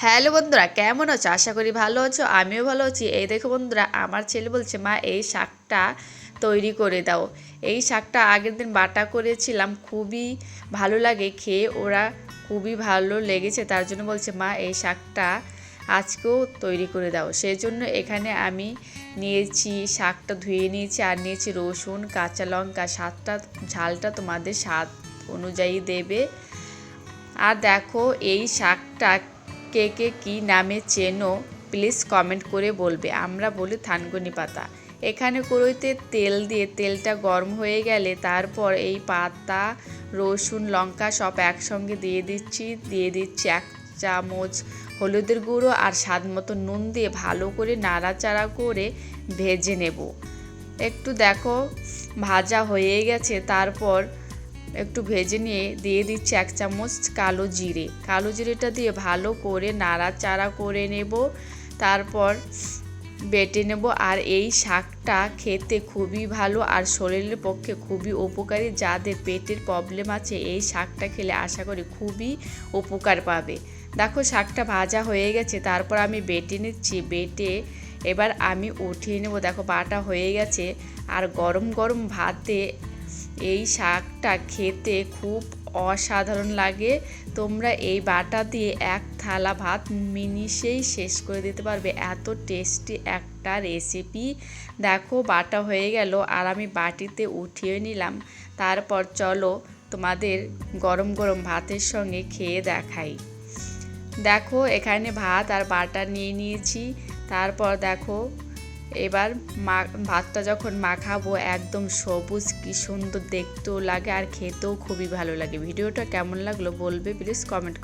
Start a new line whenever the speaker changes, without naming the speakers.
Hello বন্ধুরা, কেমন আছো? আশা করি ভালো আছো। আমিও ভালো আছি। এই দেখো বন্ধুরা, আমার ছেলে বলছে মা এই শাকটা তৈরি করে দাও। এই শাকটা আগের দিন বাটা করেছিলাম, খুবই ভালো লাগে খেয়ে, ওরা খুবই ভালো লেগেছে, তার জন্য বলছে মা এই শাকটা আজকেও তৈরি করে দাও। সেই জন্য এখানে আমি নিয়েছি, শাকটা ধুয়ে নিয়েছি, আর নিয়েছি রসুন, কাঁচা লঙ্কা, ঝালটা তোমাদের স্বাদ অনুযায়ী দেবে। আর দেখো এই শাকটা কে কে কী নামে চেনো প্লিজ কমেন্ট করে বলবে। আমরা বলি থানকুনি পাতা। এখানে কড়াইতে তেল দিয়ে তেলটা গরম হয়ে গেলে তারপর এই পাতা, রসুন, লঙ্কা সব একসঙ্গে দিয়ে দিচ্ছি 1 চামচ হলুদের গুঁড়ো আর স্বাদ মতো নুন দিয়ে ভালো করে নাড়াচাড়া করে ভেজে নেব। একটু দেখো ভাজা হয়ে গেছে, তারপর একটু ভেজে নিয়ে দিয়ে দিচ্ছি 1 চামচ কালো জিরেটা দিয়ে ভালো করে নাড়াচাড়া করে নেব, তারপর বেটে নেব। আর এই শাকটা খেতে খুবই ভালো আর শরীরের পক্ষে খুবই উপকারী। যাদের পেটের প্রবলেম আছে এই শাকটা খেলে আশা করি খুবই উপকার পাবে। দেখো শাকটা ভাজা হয়ে গেছে, তারপর আমি বেটে নিচ্ছি। বেটে এবার আমি উঠিয়ে নেব। দেখো বাটা হয়ে গেছে, আর গরম গরম ভাতে এই শাকটা খেতে খুব অসাধারণ লাগে। তোমরা এই বাটা দিয়ে 1 থালা ভাত মিনিটেই শেষ করে দিতে পারবে, এত টেস্টি একটা রেসিপি। দেখো বাটা হয়ে গেল আর আমি বাটিতে উঠিয়ে নিলাম। তারপর চলো তোমাদের গরম গরম ভাতের সঙ্গে খেয়ে দেখাই। দেখো এখানে ভাত আর বাটা নিয়ে নিয়েছি। তারপর দেখো এবার ভাতটা যখন মাখাবো একদম সবুজ, কি সুন্দর দেখতেও লাগে আর খেতেও খুবই ভালো লাগে। ভিডিওটা কেমন লাগলো বলবে প্লিজ কমেন্ট।